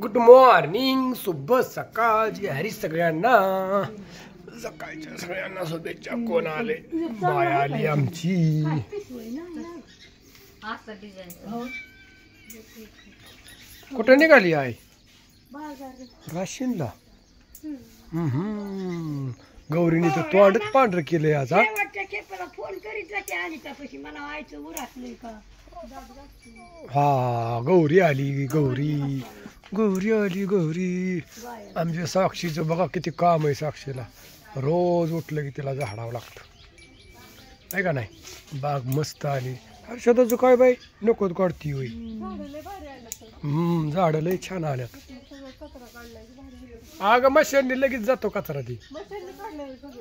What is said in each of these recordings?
Good morning, शुभ सकाळ जी हरी सगळ्यांना. सकाळच्या सगळ्यांना शुभेच्छा. कोण आले? बाय आली आमची. कुठे निघाली आहे? राशीनला. गौरीने तर तोंडच पांढर केलंय आज. हा गौरी आली, गौरी गौरी आली. गौरी आमच्या साक्षीचं बघा किती काम आहे. साक्षीला रोज उठलं की तिला झाडावं लागतं आहे का नाही. बाग मस्त आली. हर्षदाचं काय बाई नकोच काढती होई. झाडं लय छान आल्यात. अगं मशीनने लगेच जातो कचरा ती.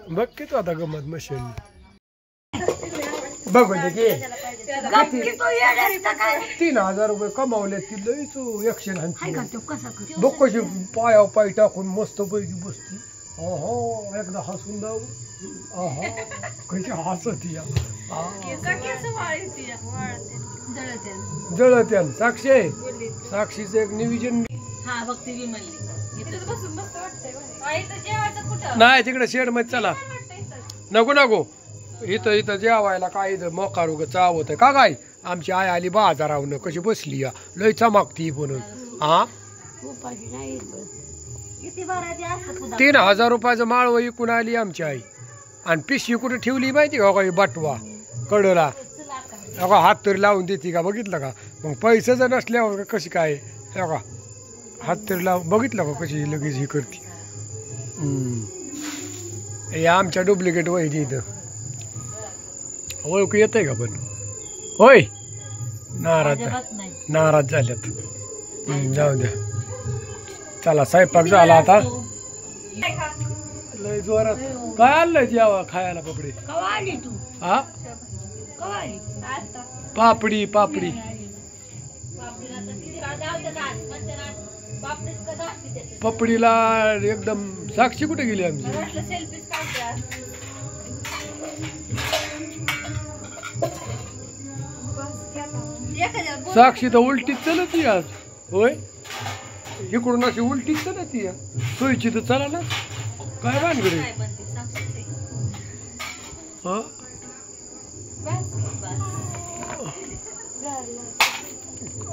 बघ की तू आता गमत मशीन बघू दे. 3,000 रुपये कमावले ती लईच ऍक्शन. बघ कशी पाया पाय टाकून मस्त पैकी बसती. हो एकदा हसून जाऊ. कशी हसत जळत्यान. साक्षी साक्षीचं एक निविजन नाही तिकडे शेड मध्ये. चला नको नको. इथं इथं जेवायला काय इथं मोकार उग चावत आहे का काय. आमची आई आली बाजारावनं कशी बसली या लय चमकती म्हणून. हा 3,000 रुपयाचं माळव विकून आली आमची आई. आणि पिशवी कुठे ठेवली माहिती का काही बटवा कडला. का हात तरी लावून देते का बघितलं का. मग पैसे जर नसल्यावर कशी काय का हात तरी लावून बघितलं का कशी लगेच ही करते. हे आमच्या डुप्लिकेट वहिनी इथं ओळखू येतंय का पण. होय नाराज झाल्यात. जाऊ द्या. चला स्वयंपाक झाला आता. लय जोरात काय आणलंय जेवा खायला पपडी. हा पापडी पापडी. पपडीला एकदम. साक्षी कुठे गेली आमची. साक्षी तर उलटीच चलत आज. होय इकडून अशी उलटीच चलत या सोयीची तर चला ना. काय भानगडी.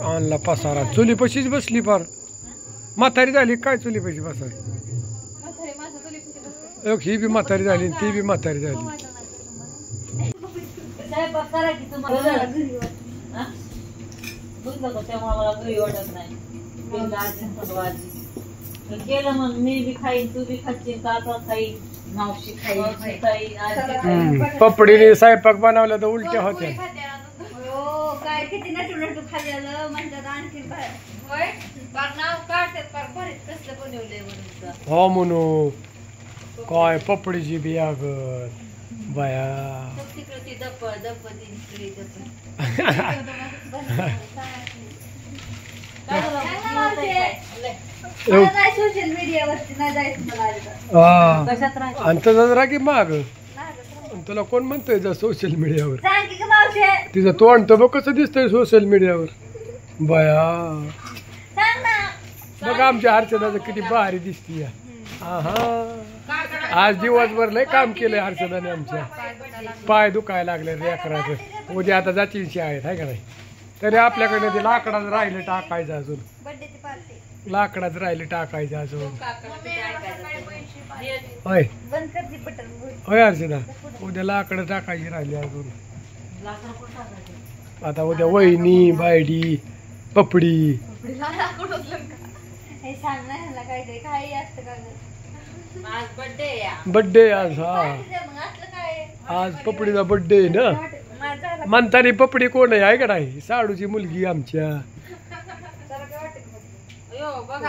आणला पसारा. चुली पशीच बसली फार. म्हातारी झाली काय चुली पशी बसावी. ही बी म्हातारी झाली ती बी म्हातारी झाली. केलं मग मी बी खाईन तू बी खाशील काका खाईन मावशी खाईन. पपडीने स्वयंपाक बनवला तर उलट्या होत्या. काय किती नटू नटू खाल्लेलं म्हणतात. आणखी हो म्हणू काय पपडीची बियागत बाया. आणि तसंच राखी माग. तुला कोण म्हणतोय जा सोशल मीडियावर. तिचं तोंड तर बघ कसं दिसतंय सोशल मीडियावर बाया. बघ आमच्या हर्षदाचं किती भारी दिसती. आज दिवसभर लय काम केलंय हर्षदाने. आमच्या पाय दुखायला लागले रेकराचं. उद्या आता जातील शाळेत आहे का नाही. तरी आपल्याकडे ते लाकडाच राहिलं टाकायचं अजून. लाकडाच राहिलं टाकायचं अजून. होय होय हर्षदा उद्या लाकडं टाकायची राहिली अजून. आता उद्या वहिनी बायडी पपडी. बड्डे आज. हा आज पपडीचा बड्डे आहे ना. म्हणतानी पपडी कोण आहे का नाही. साडूची मुलगी आमच्या.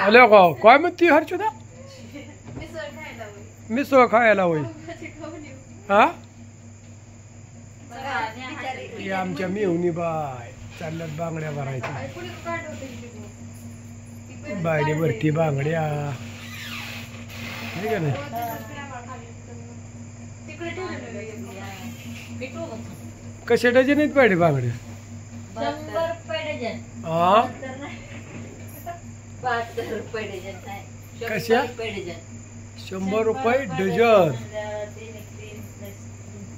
आल्या का काय म्हणती हर्षदा. मिसळ खायला होय. हा आमच्या मेहुनी बाय चालल्यात बांगड्या भरायच्या. बायडे भरती बांगड्या का नाही. कशा डझन आहेत बायडे बांगड्या. 100 रुपये डझन. हा ₹5 डझन आहे. कशा? 100 रुपये डझन.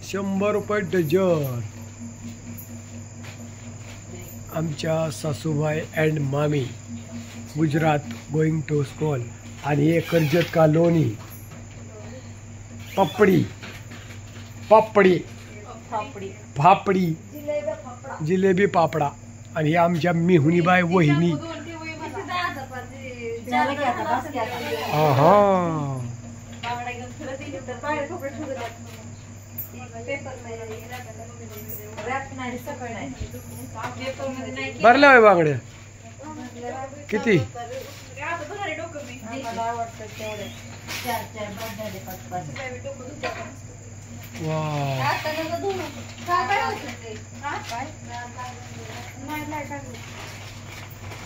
100 रुपये डझन. आमच्या सासूबाई अँड मामी गुजरात गोइंग टू स्कूल. आणि हे कर्जत का लोणी पपडी पापडी फापडी जिलेबी पापडा. आणि हे आमच्या मिहुनीबाई वहिनी. हा भरल्या होय बांगड्या किती?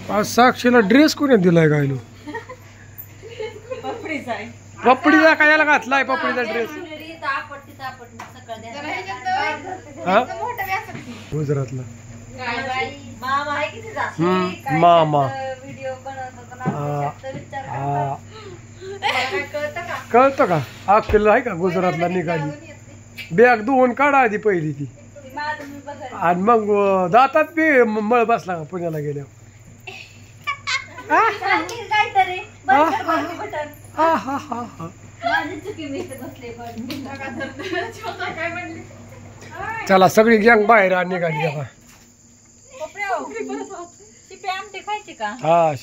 वा 500 ड्रेस कोणी दिलाय काय नो? पपडीचा काय घातलाय पपडीचा ड्रेस? हा गुजरातला मामा. कळतं का? अक्कल आहे का? गुजरातला निघाली बॅग धुवून काढा आधी पहिली ती. आणि मग दातात बी मळ बसला का पुण्याला गेल्यावर? चला सगळी गँग बाहेर निघाली. खायची का? हा